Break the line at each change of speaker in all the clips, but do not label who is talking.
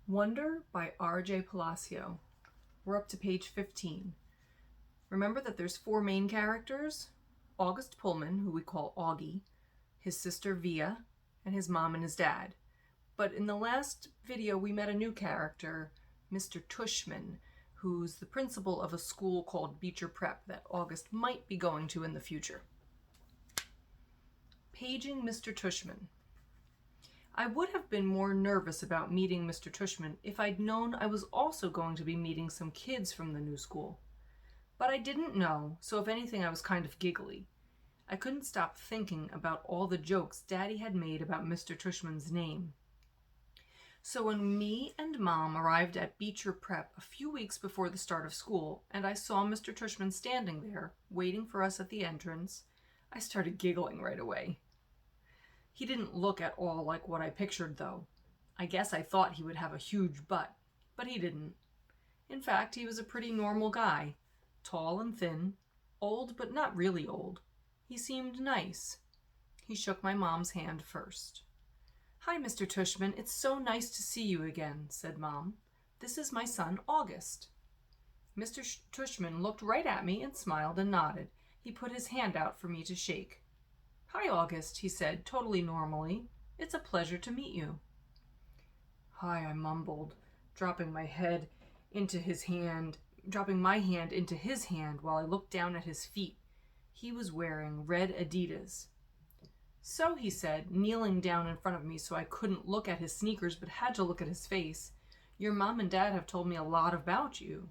Wonder by R.J. Palacio. We're up to page 15. Remember that there's four main characters: August Pullman, who we call Augie, his sister Via, and his mom and his dad. But in the last video we met a new character, Mr. Tushman, who's the principal of a school called Beecher Prep that August might be going to in the future. Paging Mr. Tushman. I would have been more nervous about meeting Mr. Tushman if I'd known I was also going to be meeting some kids from the new school. But I didn't know, so if anything I was kind of giggly. I couldn't stop thinking about all the jokes Daddy had made about Mr. Tushman's name. So when me and Mom arrived at Beecher Prep a few weeks before the start of school, and I saw Mr. Tushman standing there, waiting for us at the entrance, I started giggling right away. He didn't look at all like what I pictured, though. I guess I thought he would have a huge butt, but he didn't. In fact, he was a pretty normal guy, tall and thin, old but not really old. He seemed nice. He shook my mom's hand first. "Hi, Mr. Tushman, it's so nice to see you again," said Mom. "This is my son, August." Mr. Tushman looked right at me and smiled and nodded. He put his hand out for me to shake. "Hi, August," he said, totally normally. "It's a pleasure to meet you." "Hi," I mumbled, dropping my hand into his hand while I looked down at his feet. He was wearing red Adidas. "So," he said, kneeling down in front of me so I couldn't look at his sneakers but had to look at his face, "your mom and dad have told me a lot about you."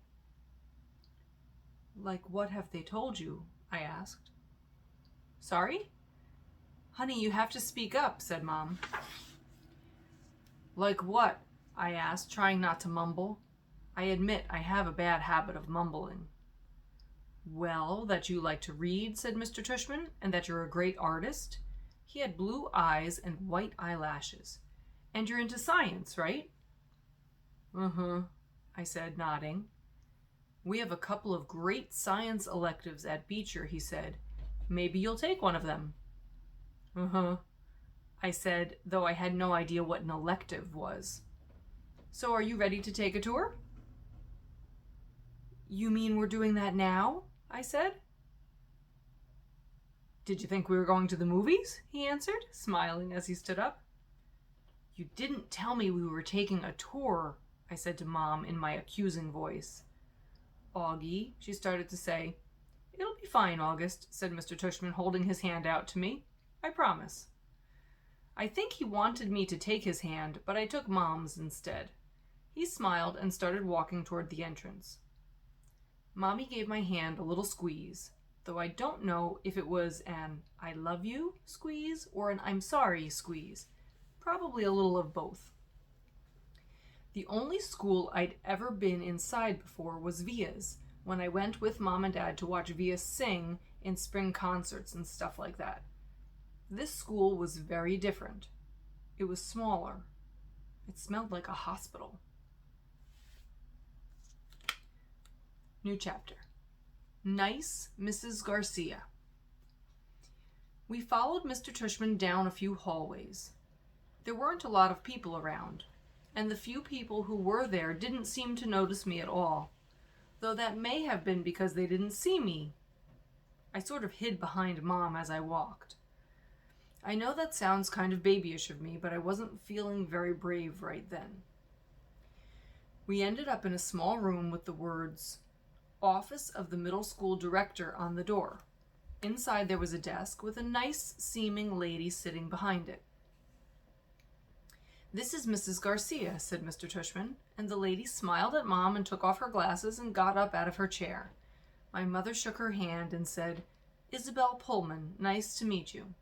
"Like what have they told you?" I asked. "Sorry?" "Honey, you have to speak up," said Mom. "Like what?" I asked, trying not to mumble. I admit I have a bad habit of mumbling. "Well, that you like to read," said Mr. Tushman, "and that you're a great artist." He had blue eyes and white eyelashes. "And you're into science, right?" "Uh-huh," I said, nodding. "We have a couple of great science electives at Beecher," he said. "Maybe you'll take one of them." "Uh-huh," I said, though I had no idea what an elective was. "So are you ready to take a tour?" "You mean we're doing that now?" I said. "Did you think we were going to the movies?" he answered, smiling as he stood up. "You didn't tell me we were taking a tour," I said to Mom in my accusing voice. "Augie," she started to say. "It'll be fine, August," said Mr. Tushman, holding his hand out to me. "I promise." I think he wanted me to take his hand, but I took Mom's instead. He smiled and started walking toward the entrance. Mommy gave my hand a little squeeze, though I don't know if it was an "I love you" squeeze or an "I'm sorry" squeeze. Probably a little of both. The only school I'd ever been inside before was Via's, when I went with Mom and Dad to watch Via sing in spring concerts and stuff like that. This school was very different. It was smaller. It smelled like a hospital. New chapter. Nice Mrs. Garcia. We followed Mr. Tushman down a few hallways. There weren't a lot of people around, and the few people who were there didn't seem to notice me at all, though that may have been because they didn't see me. I sort of hid behind Mom as I walked. I know that sounds kind of babyish of me, but I wasn't feeling very brave right then. We ended up in a small room with the words, "Office of the Middle School Director" on the door. Inside there was a desk with a nice-seeming lady sitting behind it. "This is Mrs. Garcia," said Mr. Tushman, and the lady smiled at Mom and took off her glasses and got up out of her chair. My mother shook her hand and said, "Isabel Pullman, nice to meet you."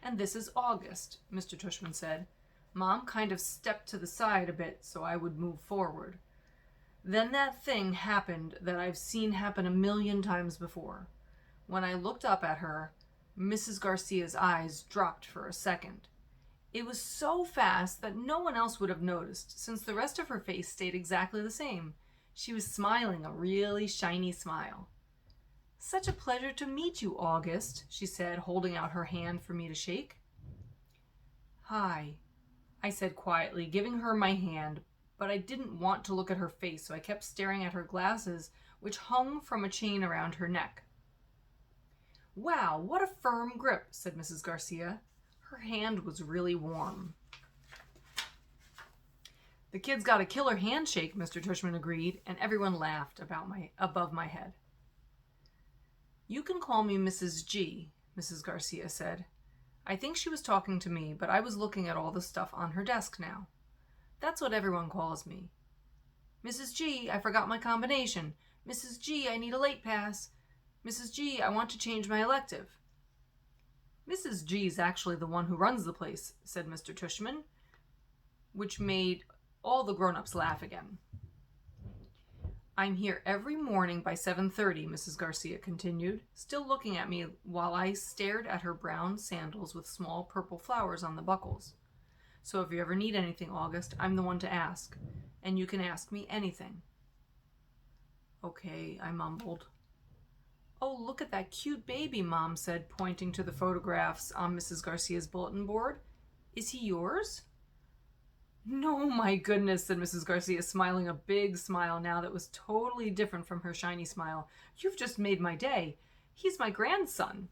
"And this is August," Mr. Tushman said. Mom kind of stepped to the side a bit so I would move forward. Then that thing happened that I've seen happen a million times before. When I looked up at her, Mrs. Garcia's eyes dropped for a second. It was so fast that no one else would have noticed, since the rest of her face stayed exactly the same. She was smiling a really shiny smile. "Such a pleasure to meet you, August," she said, holding out her hand for me to shake. "Hi," I said quietly, giving her my hand, but I didn't want to look at her face, so I kept staring at her glasses, which hung from a chain around her neck. "Wow, what a firm grip," said Mrs. Garcia. Her hand was really warm. "The kid's got a killer handshake," Mr. Tushman agreed, and everyone laughed above my head. "You can call me Mrs. G," Mrs. Garcia said. I think she was talking to me, but I was looking at all the stuff on her desk now. "That's what everyone calls me. Mrs. G, I forgot my combination. Mrs. G, I need a late pass. Mrs. G, I want to change my elective." "Mrs. G's actually the one who runs the place," said Mr. Tushman, which made all the grown-ups laugh again. "I'm here every morning by 7:30, Mrs. Garcia continued, still looking at me while I stared at her brown sandals with small purple flowers on the buckles. "So if you ever need anything, August, I'm the one to ask, and you can ask me anything." "Okay," I mumbled. "Oh, look at that cute baby," Mom said, pointing to the photographs on Mrs. Garcia's bulletin board. "Is he yours?" "No, my goodness," said Mrs. Garcia, smiling a big smile now that was totally different from her shiny smile. "You've just made my day. He's my grandson."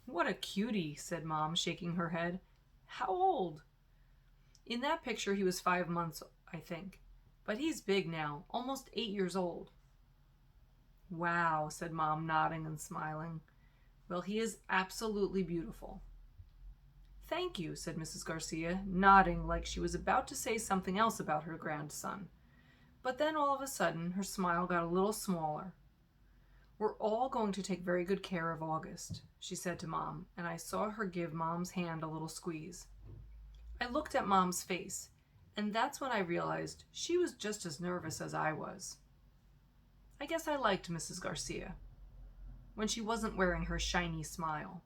"What a cutie," said Mom, shaking her head. "How old?" "In that picture he was 5 months, I think. But he's big now, almost 8 years old." "Wow," said Mom, nodding and smiling. "Well, he is absolutely beautiful." "Thank you," said Mrs. Garcia, nodding like she was about to say something else about her grandson. But then all of a sudden her smile got a little smaller. "We're all going to take very good care of August," she said to Mom, and I saw her give Mom's hand a little squeeze. I looked at Mom's face, and that's when I realized she was just as nervous as I was. I guess I liked Mrs. Garcia when she wasn't wearing her shiny smile.